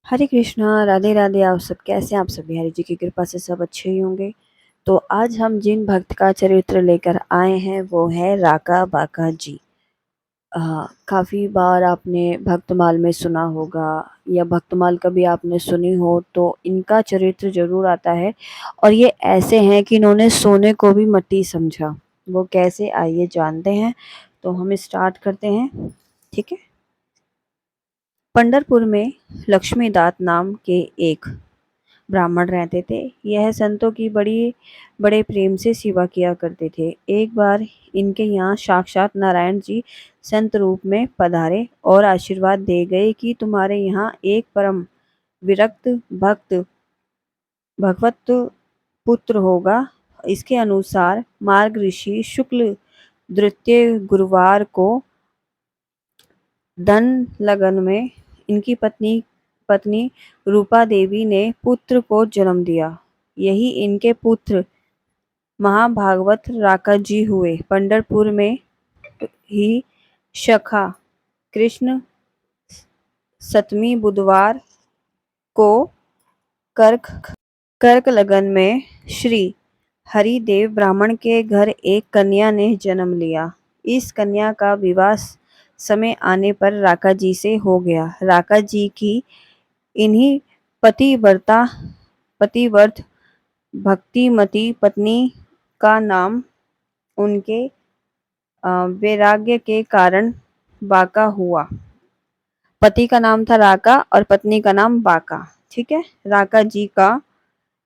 हरे कृष्णा, राधे राधे। आप सब कैसे हैं? आप सब बिहारी जी की कृपा से सब अच्छे ही होंगे। तो आज हम जिन भक्त का चरित्र लेकर आए हैं वो है राका बाका जी। काफ़ी बार आपने भक्तमाल में सुना होगा या भक्तमाल कभी आपने सुनी हो तो इनका चरित्र ज़रूर आता है। और ये ऐसे हैं कि इन्होंने सोने को भी मट्टी समझा। वो कैसे, आइए जानते हैं। तो हम स्टार्ट करते हैं, ठीक है। पंढरपुर में लक्ष्मीदास नाम के एक ब्राह्मण रहते थे। यह संतों की बड़े प्रेम से सेवा किया करते थे। एक बार इनके यहाँ साक्षात नारायण जी संत रूप में पधारे और आशीर्वाद दे गए कि तुम्हारे यहाँ एक परम विरक्त भक्त भगवत पुत्र होगा। इसके अनुसार मार्ग ऋषि शुक्ल द्वितीय गुरुवार को धन लगन में इनकी पत्नी रूपा देवी ने पुत्र को जन्म दिया। यही इनके पुत्र महाभागवत राका जी हुए। पंढरपुर में ही शखा कृष्ण सतमी बुधवार को कर्क कर्क लगन में श्री हरिदेव ब्राह्मण के घर एक कन्या ने जन्म लिया। इस कन्या का विवाह समय आने पर राका जी से हो गया। राका जी की इन्हीं पतिव्रत भक्तिमती पत्नी का नाम उनके वैराग्य के कारण बाका हुआ। पति का नाम था राका और पत्नी का नाम बाका, ठीक है। राका जी का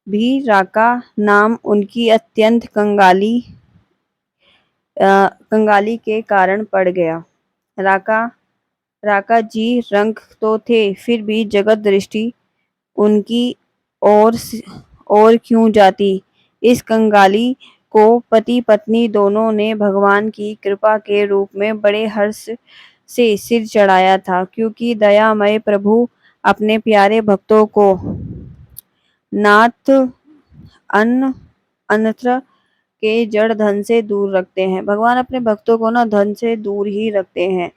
भी राका नाम उनकी अत्यंत कंगाली के कारण पड़ गया। राका राका जी रंग तो थे, फिर भी जगत दृष्टि उनकी ओर क्यों जाती। इस कंगाली को पति पत्नी दोनों ने भगवान की कृपा के रूप में बड़े हर्ष से सिर चढ़ाया था, क्योंकि दयामय प्रभु अपने प्यारे भक्तों को नाथ अन्न अन्यत्र के जड़ धन से दूर रखते हैं। भगवान अपने भक्तों को ना धन से दूर ही रखते हैं,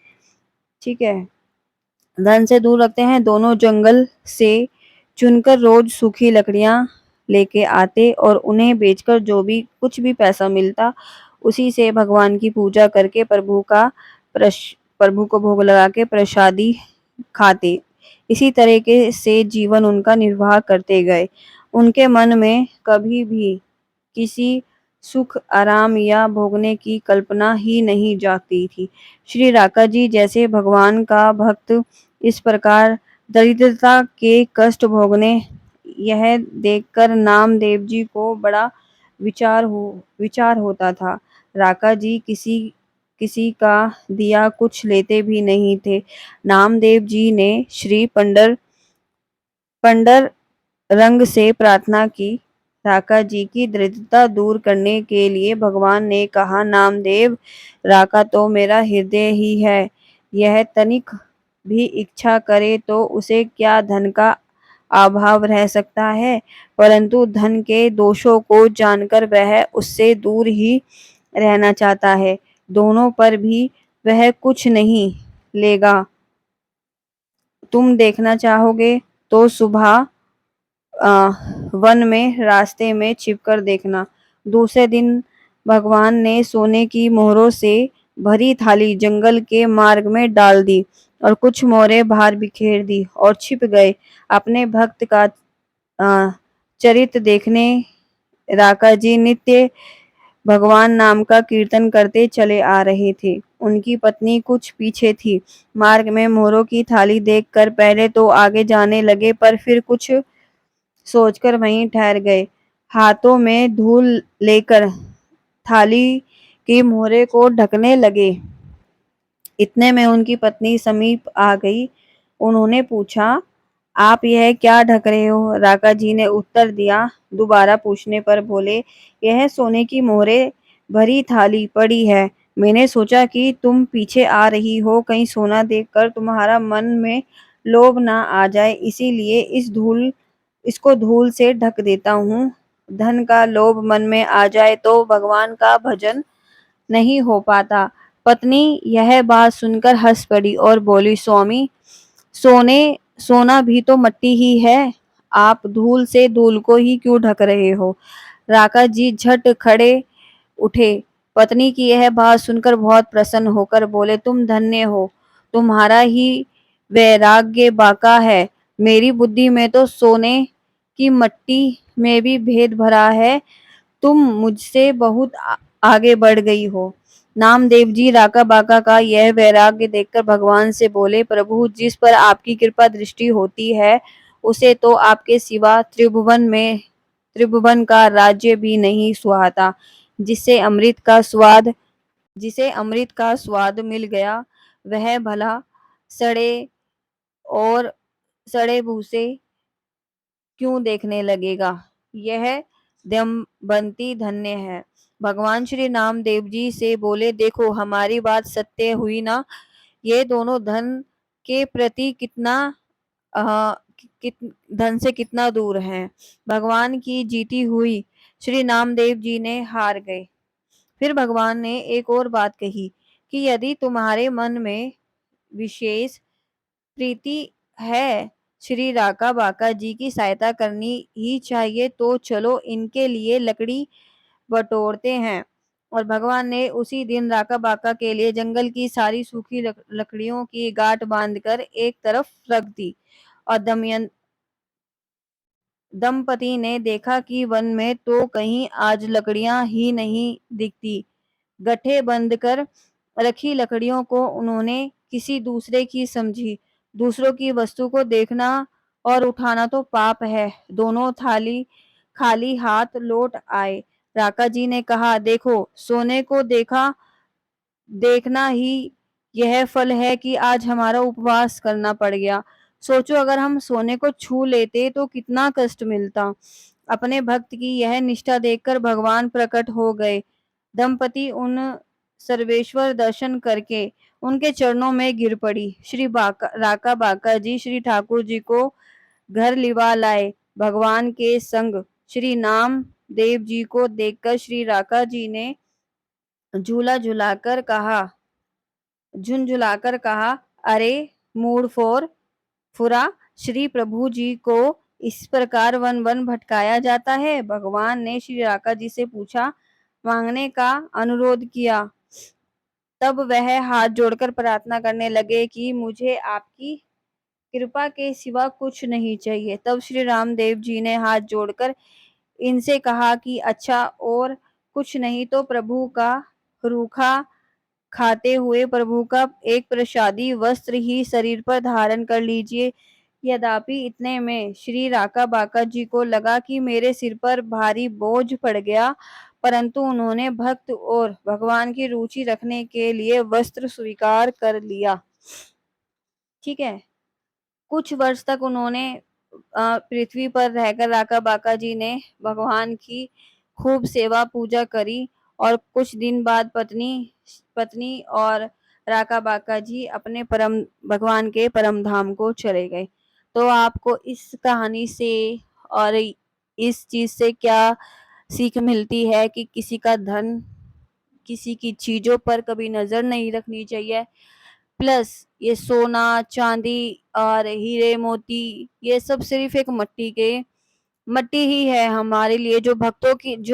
ठीक है। धन से दूर रखते हैं। दोनों जंगल से चुनकर रोज सूखी लकड़ियां लेके आते और उन्हें बेचकर जो भी कुछ भी पैसा मिलता उसी से भगवान की पूजा करके प्रभु को भोग लगा के प्रसादी खाते। इसी तरीके से जीवन उनका निर्वाह करते गए। उनके मन में कभी भी किसी सुख आराम या भोगने की कल्पना ही नहीं जाती थी। श्री राका जी जैसे भगवान का भक्त इस प्रकार दरिद्रता के कष्ट भोगने, यह देखकर नामदेव जी को बड़ा विचार होता था। राका जी किसी का दिया कुछ लेते भी नहीं थे। नामदेव जी ने श्री पंडर रंग से प्रार्थना की। राका जी की दरिद्रता दूर करने के लिए भगवान ने कहा, नामदेव, राका तो मेरा हृदय ही है। यह तनिक भी इच्छा करे तो उसे क्या धन का अभाव रह सकता है, परंतु धन के दोषों को जानकर वह उससे दूर ही रहना चाहता है। दोनों पर भी वह कुछ नहीं लेगा। तुम देखना चाहोगे तो सुबह वन में रास्ते में छिपकर देखना। दूसरे दिन भगवान ने सोने की मोहरों से भरी थाली जंगल के मार्ग में डाल दी और कुछ मोहरें बाहर बिखेर दी और छिप गए। अपने भक्त का चरित्र देखने राका जी नित्य भगवान नाम का कीर्तन करते चले आ रहे थे। उनकी पत्नी कुछ पीछे थी। मार्ग में मोहरों की थाली देखकर पहले तो आगे जाने लगे, पर फिर कुछ सोचकर वहीं ठहर गए। हाथों में धूल लेकर थाली की मोहरे को ढकने लगे। इतने में उनकी पत्नी समीप आ गई। उन्होंने पूछा, आप यह क्या ढक रहे हो? राका जी ने उत्तर दिया। दोबारा पूछने पर बोले, यह सोने की मोहरे भरी थाली पड़ी है। मैंने सोचा कि तुम पीछे आ रही हो, कहीं सोना देखकर तुम्हारा मन में लोभ ना आ जाए, इसीलिए इसको धूल से ढक देता हूँ। धन का लोभ मन में आ जाए तो भगवान का भजन नहीं हो पाता। पत्नी यह बात सुनकर हंस पड़ी और बोली, स्वामी, सोने सोना भी तो मट्टी ही है, आप धूल से धूल को ही क्यों ढक रहे हो। राका जी झट खड़े उठे। पत्नी की यह बात सुनकर बहुत प्रसन्न होकर बोले, तुम धन्य हो, तुम्हारा ही वैराग्य बाका है। मेरी बुद्धि में तो सोने की मट्टी में भी भेद भरा है। तुम मुझसे बहुत आगे बढ़ गई हो। नामदेव जी राका बाका का यह वैराग्य देखकर भगवान से बोले, प्रभु जिस पर आपकी कृपा दृष्टि होती है उसे तो आपके सिवा त्रिभुवन का राज्य भी नहीं सुहाता। जिसे अमृत का स्वाद जिसे अमृत का स्वाद मिल गया वह भला सड़े और सड़े भूसे क्यों देखने लगेगा। यह दमबंती धन्य है। भगवान श्री नामदेव जी से बोले, देखो हमारी बात सत्य हुई ना। ये दोनों धन के प्रति कितना अ, कित धन से कितना दूर हैं। भगवान की जीती हुई श्री नामदेव जी ने हार गए। फिर भगवान ने एक और बात कही कि यदि तुम्हारे मन में विशेष प्रीति है, श्री राका बाका जी की सहायता करनी ही चाहिए, तो चलो इनके लिए लकड़ी बटोरते हैं। और भगवान ने उसी दिन राका बाका के लिए जंगल की सारी सूखी लकड़ियों की गांठ बांधकर एक तरफ रख दी। और दंपति ने देखा कि वन में तो कहीं आज लकड़ियां ही नहीं दिखती। गड्ढे बंद कर रखी लकड़ियों को उन्होंने किसी दूसरे की समझी। दूसरों की वस्तु को देखना और उठाना तो पाप है। दोनों थाली खाली हाथ लौट आए। राका जी ने कहा, देखो सोने को देखना ही यह फल है कि आज हमारा उपवास करना पड़ गया। सोचो अगर हम सोने को छू लेते तो कितना कष्ट मिलता। अपने भक्त की यह निष्ठा देखकर भगवान प्रकट हो गए। दंपति उन सर्वेश्वर दर्शन करके उनके चरणों में गिर पड़ी। श्री राका बाका जी श्री ठाकुर जी को घर लिवा लाए। भगवान के संग श्री नाम देव जी को देखकर श्री राका जी ने झूला झुलाकर कहा झुनझुलाकर कहा, अरे मूड फोर फुरा, श्री प्रभु जी को इस प्रकार वन वन भटकाया जाता है। भगवान ने श्री राका जी से पूछा, मांगने का अनुरोध किया। तब वह हाथ जोड़कर प्रार्थना करने लगे कि मुझे आपकी कृपा के सिवा कुछ नहीं चाहिए। तब श्री रामदेव जी ने हाथ जोड़कर इनसे कहा कि अच्छा और कुछ नहीं तो प्रभु का रूखा खाते हुए प्रभु का एक प्रसादी वस्त्र ही शरीर पर धारण कर लीजिए। यद्यपि इतने में श्री राका बाका जी को लगा कि मेरे सिर पर भारी बोझ पड़ गया, परंतु उन्होंने भक्त और भगवान की रुचि रखने के लिए वस्त्र स्वीकार कर लिया। ठीक है। कुछ वर्ष तक उन्होंने पृथ्वी पर रहकर राका बाका जी ने भगवान की खूब सेवा पूजा करी। और कुछ दिन बाद पत्नी पत्नी और राका बाका जी अपने परम भगवान के परम धाम को चले गए। तो आपको इस कहानी से और इस चीज से क्या सीख मिलती है कि किसी का धन, किसी की चीजों पर कभी नजर नहीं रखनी चाहिए। प्लस ये सोना चांदी और हीरे मोती ये सब सिर्फ एक मट्टी ही है हमारे लिए। जो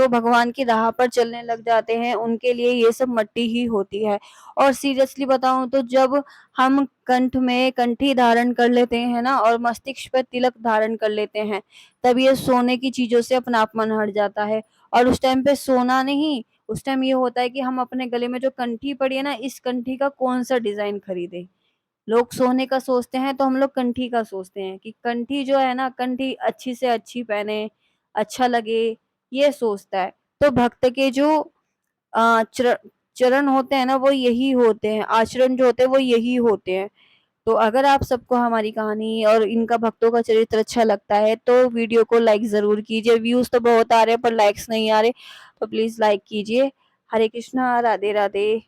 भगवान की राह पर चलने लग जाते हैं उनके लिए ये सब मट्टी ही होती है। और सीरियसली बताऊं तो जब हम कंठ में कंठी धारण कर लेते हैं ना और मस्तिष्क पर तिलक धारण कर लेते हैं, तब ये सोने की चीजों से अपना अपमान हट जाता है। और उस टाइम पे सोना नहीं, उस टाइम ये होता है कि हम अपने गले में जो कंठी पड़ी है ना, इस कंठी का कौन सा डिजाइन खरीदे। लोग सोने का सोचते हैं तो हम लोग कंठी का सोचते हैं कि कंठी जो है ना, कंठी अच्छी से अच्छी पहने, अच्छा लगे, ये सोचता है। तो भक्त के जो चरण होते हैं ना वो यही होते हैं, आचरण जो होते हैं वो यही होते हैं। तो अगर आप सबको हमारी कहानी और इनका भक्तों का चरित्र अच्छा लगता है तो वीडियो को लाइक जरूर कीजिए। व्यूज तो बहुत आ रहे हैं पर लाइक्स नहीं आ रहे, तो प्लीज लाइक कीजिए। हरे कृष्णा, राधे राधे।